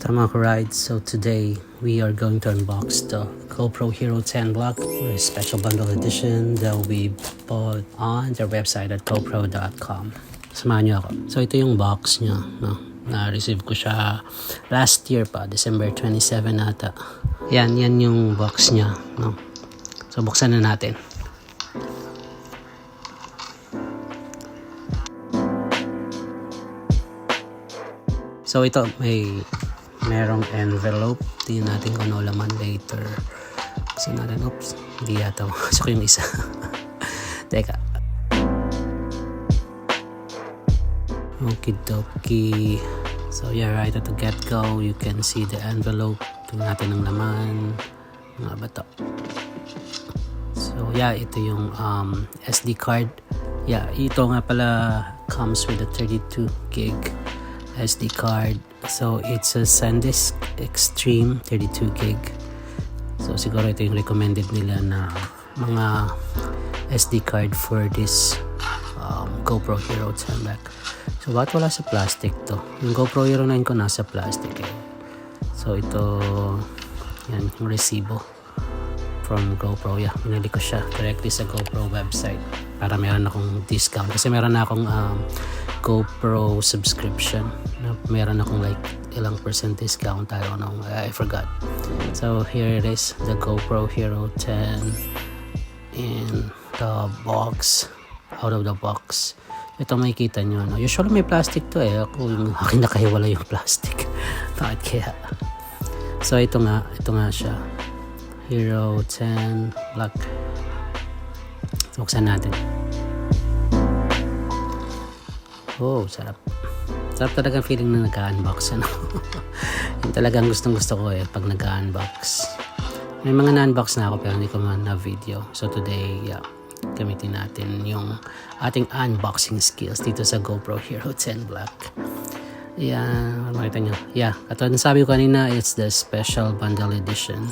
Welcome mga rides. So today we are going to unbox the GoPro HERO10 Black, a special bundle edition that we bought on their website at GoPro.com. Samahan niyo ako. So ito yung box niya, no? Na-receive ko siya last year pa, December 27 ata. Yan yung box niya, no? So buksan na natin. So ito, merong envelope. Tingnan natin kung ano laman later. Kasi natin, oops, hindi yata masok yung isa. Teka. Okidoki. So yeah, right at the get-go, you can see the envelope. Tingnan natin ang laman. Mga ba to? So yeah, ito yung SD card. Yeah, ito nga pala comes with a 32 gig SD card. So it's a SANDISK Extreme 32 gig. So siguro ito yung recommended nila na mga SD card for this GoPro HERO10 Black. So bakit wala sa plastic to? Yung GoPro HERO9 ko nasa plastic eh. So ito, yan yung resibo from GoPro. Yeah, pinili ko siya directly sa GoPro website para meron akong discount. Kasi meron na akong GoPro subscription. Meron akong like ilang percent discount. I don't know. I forgot. So here it is. The GoPro HERO10 in the box. Out of the box. Ito makikita nyo. No? Usually may plastic to eh. Ako yung akin nakahiwala yung plastic. Bakit kaya? So ito nga siya. HERO10 Black. Buksan natin. Oh, sarap. Sarap talagang feeling na nag-unbox. Ano? Yung talagang gustong-gusto ko eh pag nag-unbox. May mga na-unbox na ako pero hindi ko man na-video. So today, yeah, gamitin natin yung ating unboxing skills dito sa GoPro HERO10 Black. Yeah, makita nyo. Yeah, katulad ng sabi ko kanina, it's the special bundle edition.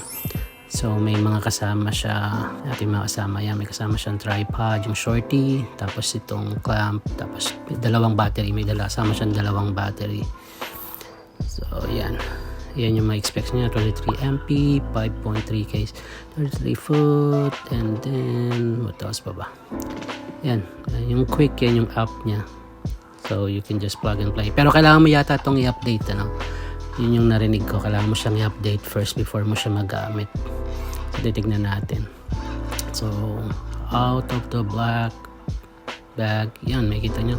So may mga kasama siya, ating mga kasama yan, may kasama siyang tripod, yung shorty, tapos itong clamp, tapos dalawang battery, may kasama siyang dalawang battery. So yan yung ma-expect niya, 23 MP, 5.3 case, 33 foot, and then what else pa ba? Yan, yung QUIK, yan yung app niya. So you can just plug and play. Pero kailangan mo yata itong i-update, ano? Yun yung narinig ko, kailangan mo siyang i-update first before mo siya magamit. So titignan natin. So out of the black bag, yan, makikita nyo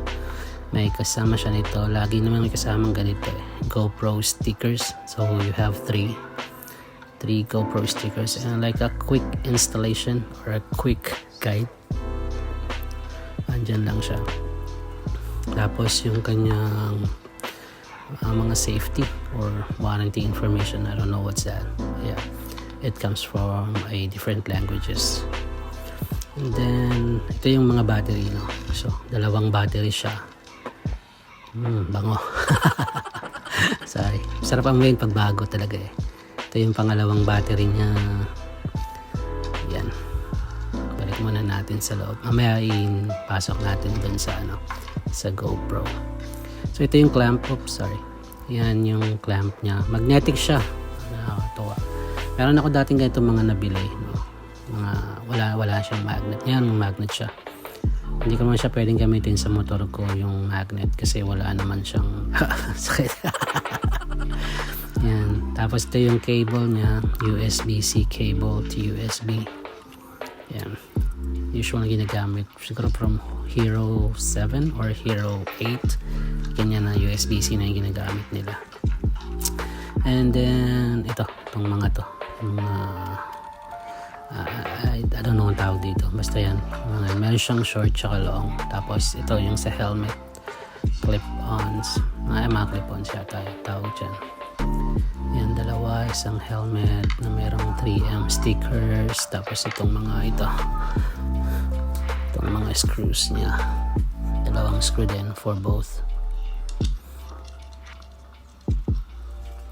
may kasama siya nito. Lagi naman may kasamang ganito eh, GoPro stickers. So you have three GoPro stickers and like a quick installation or a quick guide. Andyan lang siya. Tapos yung kanyang mga safety or warranty information, I don't know what's that. Yeah, it comes from a different languages. And then ito yung mga battery, no? So dalawang battery siya. Bango. Sorry, sarap ang ngayon pag bago talaga eh. Ito yung pangalawang battery niya. Yan, balik muna natin sa loob. Mamaya pasok natin dun sa sa GoPro. So ito yung clamp. Oops, sorry. Yan yung clamp niya. Magnetic siya. Nakakatuwa. Meron ako dating ganito mga nabili, no? Mga wala siyang magnet. Yan, magnet siya. Hindi ko naman siya pwedeng gamitin sa motor ko yung magnet kasi wala naman siyang sakit. Yan. Tapos ito yung cable niya, USB-C cable to USB. Yan. Usual na ginagamit siguro from HERO7 or HERO8. Ganyan na USB-C na yung ginagamit nila. And then itong mga to, I don't know ang tawag dito, basta yan, meron siyang short tsaka long. Tapos ito yung sa helmet, clip-ons, mga clip-ons yata yung tawag dyan. Yan, dalawa, isang helmet na merong 3M stickers. Tapos itong mga itong mga screws niya, dalawang screw din for both.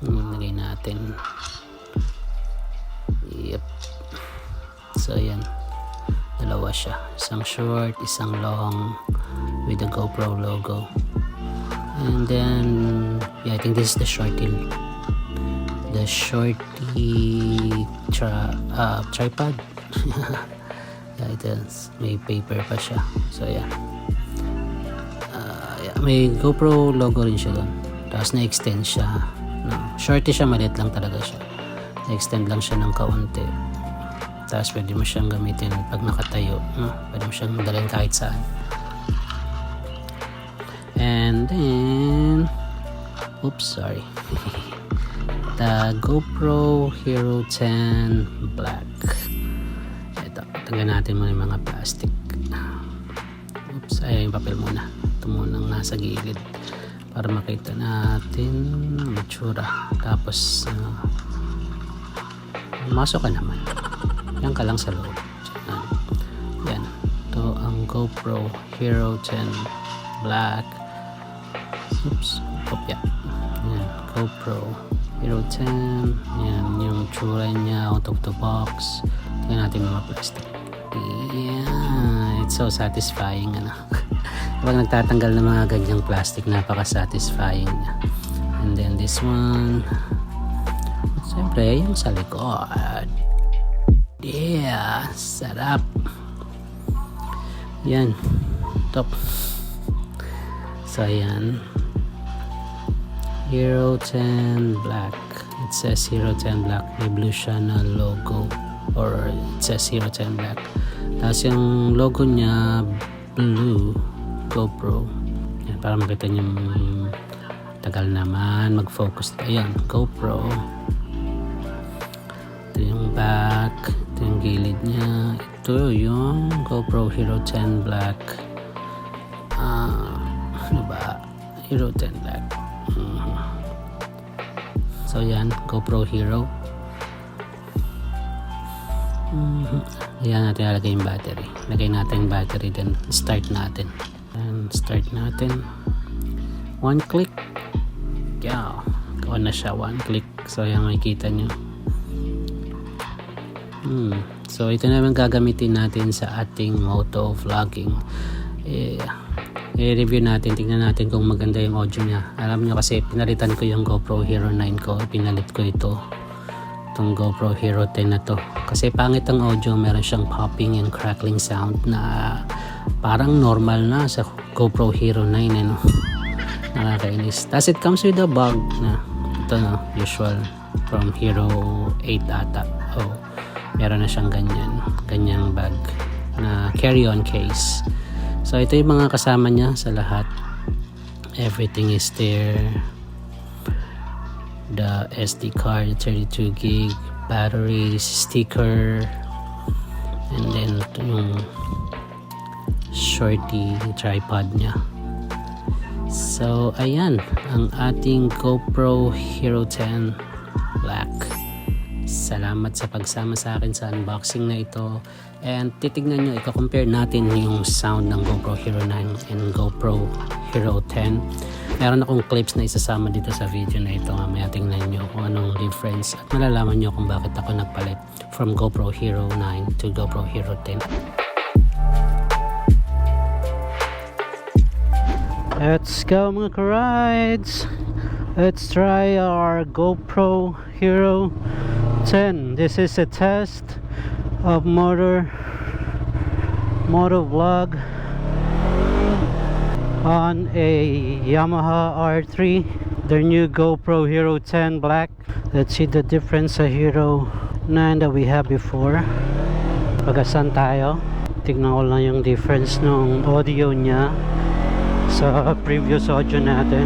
Lagay natin. Yep. So yan, dalawa siya, isang short, isang long with the GoPro logo. And then yeah, I think this is the short the shorty tripod. Yeah, it is. May paper pa siya. So yeah. Yeah, may GoPro logo rin siya doon. Tapos na-extend siya. No, shorty siya, maliit lang talaga siya. Na-extend lang siya ng kaunti. Tapos pwede mo siyang gamitin pag nakatayo. No? Pwede mo siyang dalhin kahit saan. And then, oops, sorry. The GoPro HERO10 Black. Tanggalin natin muna yung mga plastic. Oops, ay yung papel muna. Ito muna nasa gilid para makita natin ang itsura. Tapos masok ka naman. Yan ka lang sa loob. Yan. Ito ang GoPro HERO10 Black. Oops, kopya. Yan, GoPro HERO10. Yan yung itsura niya out of the box. Tingnan natin mga plastic. Yeah, it's so satisfying, ano. Kapag nagtatanggal ng mga ganyang plastic, napaka-satisfying niya. And then this one, siyempre yung sa likod. Yeah, sarap. Yan, top. So yan, HERO10 Black. It says HERO10 Black. May blue siya na logo, or it says HERO10 Black. Tapos yung logo niya blue, GoPro. Yan, para makita niyo, tagal naman mag-focus. Ayan, GoPro. Ito yung back, ito yung gilid niya. Ito yung GoPro HERO10 Black. Ano ba? HERO10 Black. So yan, GoPro Hero. Ayan, natin lalagay yung battery. Lagay natin yung battery, then start natin. And start natin. One click. Yeah. On na siya, one click. So yan, makikita nyo. So ito naman gagamitin natin sa ating moto vlogging. I-review natin, tingnan natin kung maganda yung audio niya. Alam nyo kasi pinalitan ko yung GoPro Hero 9 ko. Pinalit ko ito. Itong GoPro Hero 10 na to. Kasi pangit ang audio, meron siyang popping and crackling sound na parang normal na sa GoPro Hero 9, no? Nakakainis. Tapos it comes with a bag na ito, no? Usual from Hero 8 ata. Oh, meron na siyang ganyang bag na carry-on case. So ito yung mga kasama niya sa lahat. Everything is there. The SD card, 32 gig, batteries, sticker, and then ito yung shorty tripod niya. So ayan ang ating GoPro HERO10 Black. Salamat sa pagsama sa akin sa unboxing na ito. And titignan nyo, i-compare natin yung sound ng GoPro Hero 9 and GoPro Hero 10. Meron akong clips na isasama dito sa video na ito. Mamaya tingnan nyo kung anong difference at malalaman nyo kung bakit ako nagpalit from GoPro Hero 9 to GoPro Hero 10. Let's go mga ka-rides! Let's try our GoPro Hero 10. This is a test of moto vlog on a Yamaha R3, their new GoPro Hero 10 Black. Let's see the difference sa Hero 9 that we have before. Pagasan tayo, tignan ko lang yung difference ng audio niya sa previous audio natin.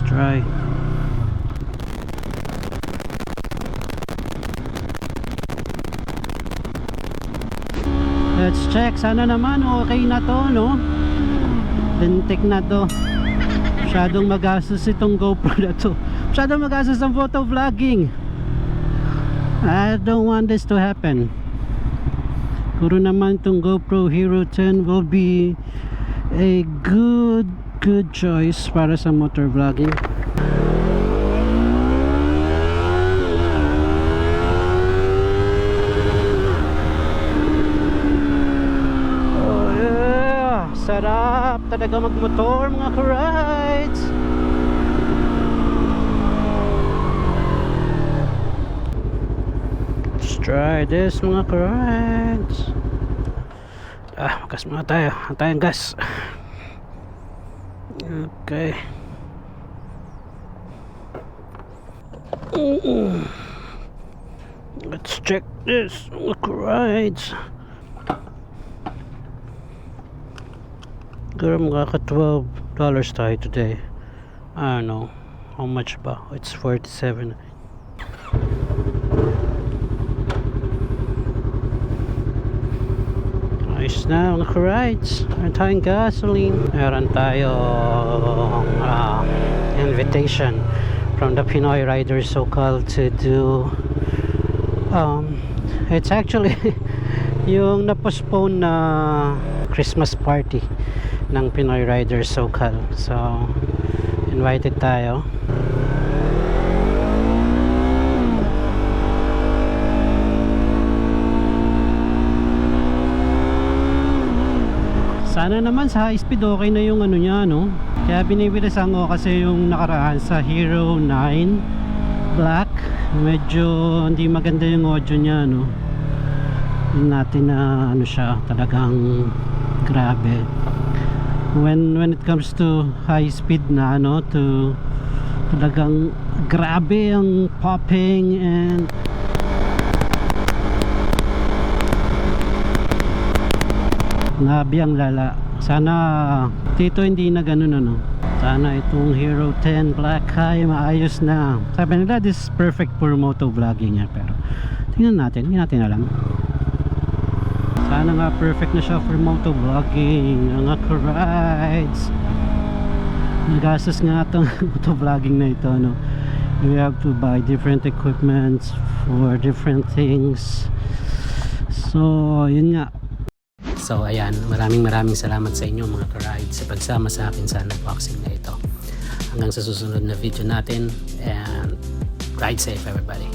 Try. Let's check. Sana naman okay na to, no? Lintik na to. Masyadong magastos itong GoPro na to. Masyadong magastos ang photo vlogging. I don't want this to happen. Siguro naman itong GoPro Hero 10 will be a good choice para sa motor vlogging. Oh yeah, sarap talaga magmotor mga ka-rides. Let's try this mga ka-rides. Magas muna tayo. Tayong gas. Okay. Let's check this. Look, rides. Siguro magkaka $12 tayo today. I don't know how much ba. It's 47. Ayos na mga ka-rides. Meron tayong gasoline. Meron tayong invitation from the Pinoy riders so-called to do it's actually yung na-postpone na Christmas party ng Pinoy riders so-called. So invited tayo. Sana naman sa high speed okay na yung ano niya, no? Kaya binibilisan ko kasi yung nakaraan sa HERO10 Black, medyo hindi maganda yung audio niya, no? Yung natin na ano siya, talagang grabe. When it comes to high speed na ano, to talagang grabe ang popping and nabi ang lala. Sana dito hindi na ganun ano. Sana itong HERO10 Black ay maayos na. Sabi nila this is perfect for moto vlogging yan, pero tingnan natin, hindi natin alam. Sana nga perfect na siya for moto vlogging. Mga ka-rides, nagastos nga itong moto vlogging na ito, no? You have to buy different equipments for different things. So yun nga. So ayan, maraming salamat sa inyo mga ka-rides sa pagsama sa akin sa unboxing na ito. Hanggang sa susunod na video natin, and ride safe everybody.